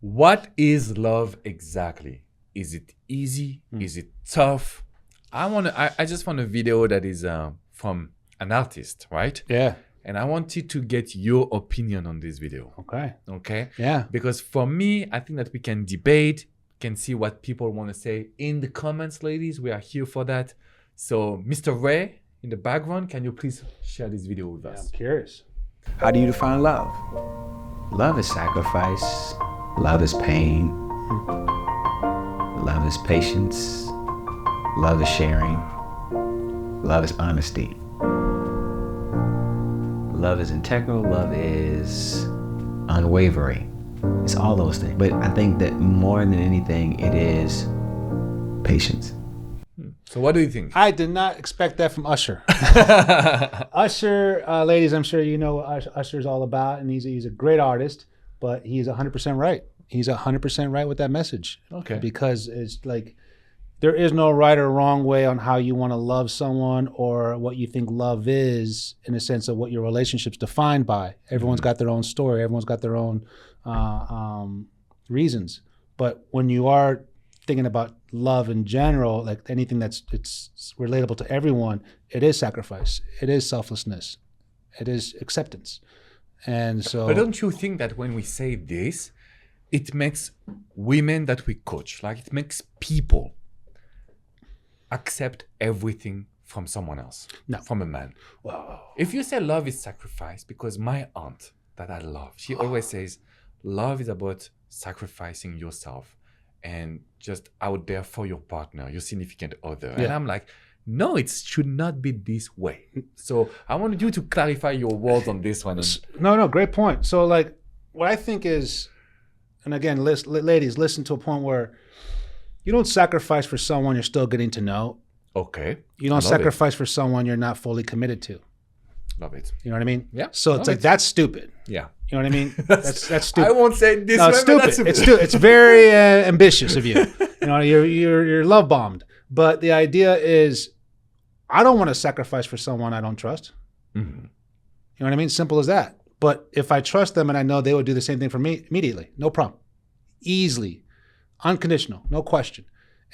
What is love exactly? Is it easy? Is it tough? I just want a video that is from an artist, right? Yeah. And I wanted to get your opinion on this video. Okay. Okay? Yeah. Because for me, I think that we can debate, can see what people want to say in the comments, ladies. We are here for that. So, Mr. Ray, in the background, can you please share this video with us? I'm curious. How do you define love? Love is sacrifice. Love is pain. Love is patience. Love is sharing. Love is honesty. Love is integral. Love is unwavering. It's all those things. But I think that more than anything, it is patience. So what do you think? I did not expect that from Usher. Usher, ladies, I'm sure you know what Usher's all about, and he's a great artist, but he's 100% right. He's 100% right with that message. Okay. Because it's like, there is no right or wrong way on how you want to love someone or what you think love is, in a sense of what your relationship's defined by. Everyone's got their own story. Everyone's got their own reasons. But when you are thinking about love in general, like anything it's relatable to everyone, it is sacrifice. It is selflessness. It is acceptance. And so... But don't you think that when we say this, it makes women that we coach, like it makes people accept everything from someone else, No. from a man. Whoa. If you say love is sacrifice, because my aunt that I love, she always says, love is about sacrificing yourself and just out there for your partner, your significant other. Yeah. And I'm like, no, it should not be this way. So I wanted you to clarify your words on this one. No, great point. So like what I think is, and again, ladies, listen to a point where you don't sacrifice for someone you're still getting to know. Okay. You don't sacrifice for someone you're not fully committed to. Love it. You know what I mean? Yeah. So it's like, that's stupid. Yeah. You know what I mean? That's stupid. I won't say it this No, way, it's but stupid. that's It's stupid. It's very ambitious of you. You know, you're love bombed. But the idea is, I don't want to sacrifice for someone I don't trust. Mm-hmm. You know what I mean? Simple as that. But if I trust them and I know they would do the same thing for me immediately, no problem, easily, unconditional, no question.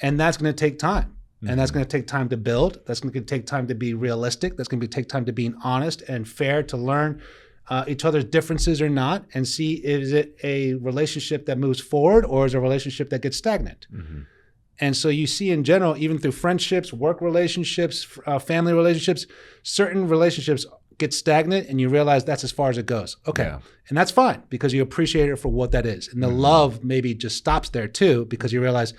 And that's going to take time. And that's going to take time to build. That's going to take time to be realistic. That's going to take time to being honest and fair, to learn each other's differences or not, and see, is it a relationship that moves forward or is it a relationship that gets stagnant? Mm-hmm. And so you see in general, even through friendships, work relationships, family relationships, certain relationships get stagnant and you realize that's as far as it goes. Okay. Yeah. And that's fine because you appreciate it for what that is. And the love maybe just stops there too, because you realize,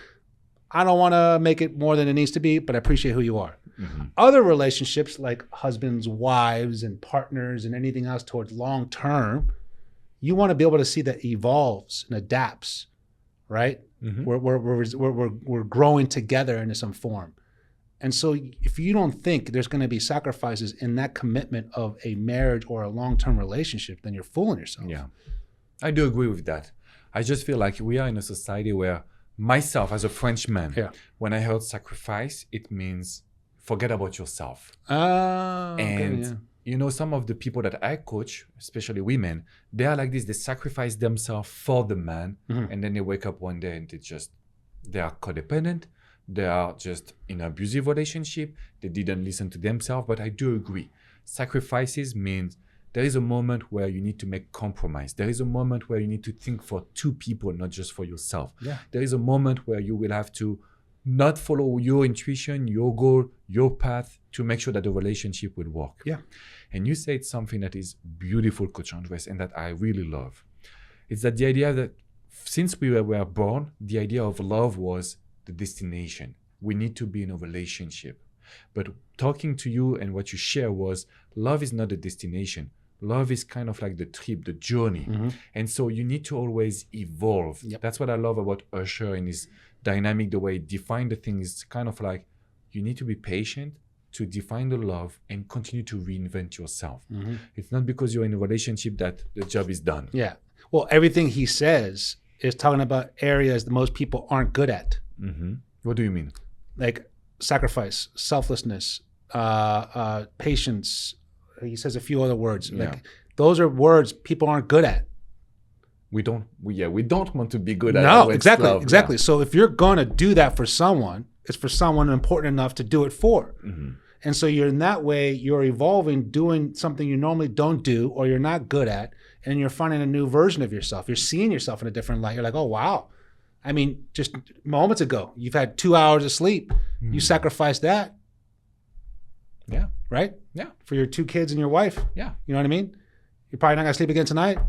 I don't want to make it more than it needs to be, but I appreciate who you are. Mm-hmm. Other relationships like husbands, wives, and partners and anything else towards long term, you want to be able to see that evolves and adapts, right? Mm-hmm. We're growing together into some form. And so if you don't think there's going to be sacrifices in that commitment of a marriage or a long-term relationship, then you're fooling yourself. Yeah, I do agree with that. I just feel like we are in a society where myself as a Frenchman, when I heard sacrifice, it means forget about yourself. You know, some of the people that I coach, especially women, they are like this. They sacrifice themselves for the man, and then they wake up one day and they are codependent. They are just in an abusive relationship. They didn't listen to themselves. But I do agree. Sacrifices means there is a moment where you need to make compromise. There is a moment where you need to think for two people, not just for yourself. Yeah. There is a moment where you will have to not follow your intuition, your goal, your path to make sure that the relationship will work. Yeah. And you said something that is beautiful, Coach Andrés, and that I really love. It's that the idea that since we were born, the idea of love was the destination. We need to be in a relationship. But talking to you and what you share was, love is not the destination. Love is kind of like the trip, the journey. Mm-hmm. And so you need to always evolve. Yep. That's what I love about Usher and his dynamic, the way he defined the thing is kind of like, you need to be patient to define the love and continue to reinvent yourself. Mm-hmm. It's not because you're in a relationship that the job is done. Yeah. Well, everything he says is talking about areas that most people aren't good at. Mm-hmm. What do you mean? Like sacrifice, selflessness, patience. He says a few other words. Like those are words people aren't good at. we don't want to be good at no, when it's exactly, love. exactly. So if you're gonna do that for someone, it's for someone important enough to do it for. And so you're in that way, you're evolving, doing something you normally don't do or you're not good at, and you're finding a new version of yourself. You're seeing yourself in a different light. You're like, oh wow. I mean, just moments ago, you've had 2 hours of sleep. You sacrificed that. Yeah. Right? Yeah. For your 2 kids and your wife. Yeah. You know what I mean? You're probably not gonna sleep again tonight.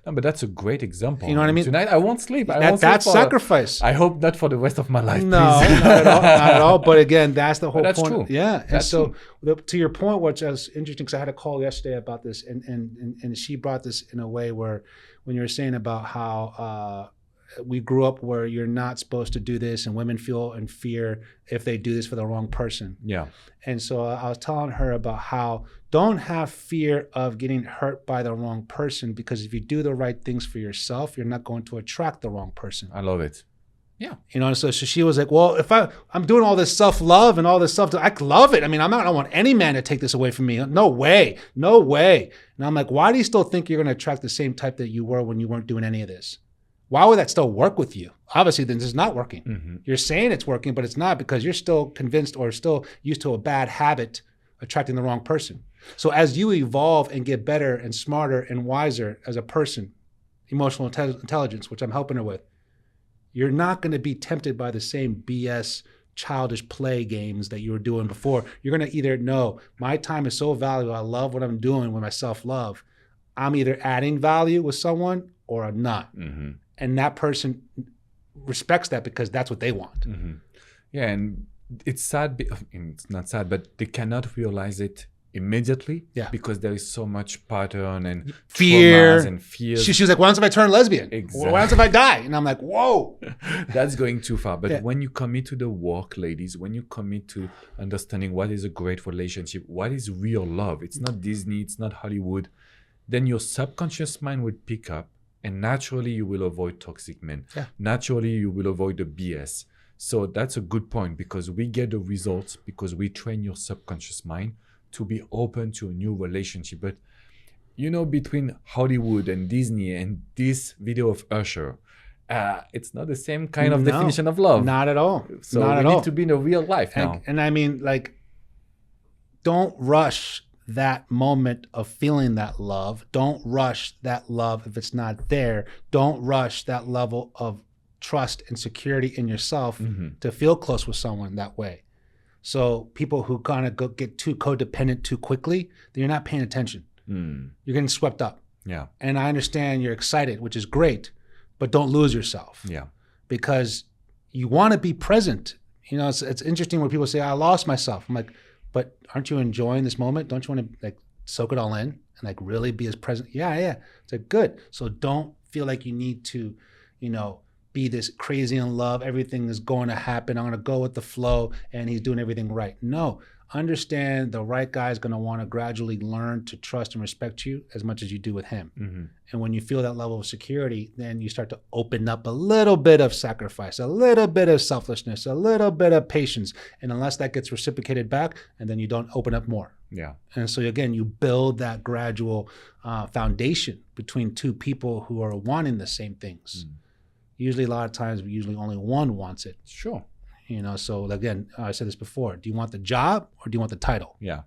No, but that's a great example. You know what I mean? Tonight I won't sleep. That's sacrifice. I hope not for the rest of my life. No, please. not at all. Not at all. But again, that's the whole But that's point. true. Yeah. And That's so to your point, which was interesting, because I had a call yesterday about this, and she brought this in a way where when you were saying about how we grew up where you're not supposed to do this, and women feel in fear if they do this for the wrong person. Yeah. And so I was telling her about how don't have fear of getting hurt by the wrong person, because if you do the right things for yourself, you're not going to attract the wrong person. I love it. Yeah. You know, so she was like, well, if I'm doing all this self-love and all this stuff, I love it. I mean, I don't want any man to take this away from me. No way. No way. And I'm like, why do you still think you're going to attract the same type that you were when you weren't doing any of this? Why would that still work with you? Obviously, then this is not working. You're saying it's working, but it's not, because you're still convinced or still used to a bad habit attracting the wrong person. So as you evolve and get better and smarter and wiser as a person, emotional intelligence, which I'm helping her with, you're not going to be tempted by the same BS childish play games that you were doing before. You're going to either know my time is so valuable. I love what I'm doing with my self-love. I'm either adding value with someone or I'm not. And that person respects that because that's what they want. Yeah, and it's sad. It's not sad, but they cannot realize it immediately. Yeah. Because there is so much pattern and fear traumas and fears. She was like, "Why don't I turn lesbian? Exactly. Why don't I die?" And I'm like, "Whoa, that's going too far." But Yeah. when you commit to the work, ladies, when you commit to understanding what is a great relationship, what is real love, it's not Disney, it's not Hollywood, then your subconscious mind will pick up. And naturally, you will avoid toxic men. Yeah. Naturally, you will avoid the BS. So that's a good point, because we get the results because we train your subconscious mind to be open to a new relationship. But, you know, between Hollywood and Disney and this video of Usher, it's not the same kind of definition of love. Not at all. So not we at need all. to be in a real life now. And I mean, like, don't rush that moment of feeling that love. Don't rush that love if it's not there. Don't rush that level of trust and security in yourself to feel close with someone that way. So people who kind of get too codependent too quickly, then you're not paying attention. You're getting swept up. Yeah. And I understand you're excited, which is great, but don't lose yourself. Yeah. Because you want to be present. You know, it's interesting when people say, I lost myself. I'm like, but aren't you enjoying this moment? Don't you want to like soak it all in and like really be as present? Yeah. It's like, good. So don't feel like you need to, you know, be this crazy in love. Everything is going to happen. I'm going to go with the flow and he's doing everything right. No, understand the right guy is going to want to gradually learn to trust and respect you as much as you do with him. And when you feel that level of security, then you start to open up a little bit of sacrifice, a little bit of selflessness, a little bit of patience. And unless that gets reciprocated back, and then you don't open up more. Yeah. And so again, you build that gradual foundation between two people who are wanting the same things. Usually a lot of times, only one wants it. Sure. You know, so again, I said this before, do you want the job or do you want the title? Yeah.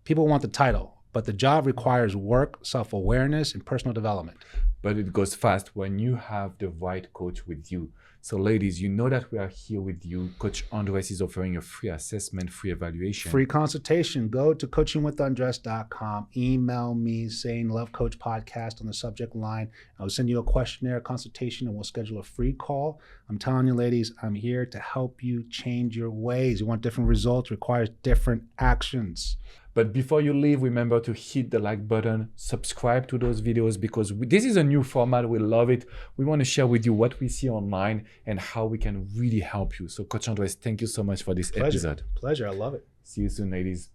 People want the title, but the job requires work, self-awareness, and personal development. But it goes fast when you have the right coach with you. So ladies, you know that we are here with you. Coach Andrés is offering a free assessment, free evaluation. Free consultation. Go to coachingwithandres.com. Email me saying Love Coach Podcast on the subject line. I'll send you a questionnaire consultation and we'll schedule a free call. I'm telling you, ladies, I'm here to help you change your ways. You want different results, requires different actions. But before you leave, remember to hit the like button, subscribe to those videos, because this is a new format. We love it. We want to share with you what we see online and how we can really help you. So Coach Andrés, thank you so much for this episode. Pleasure. I love it. See you soon, ladies.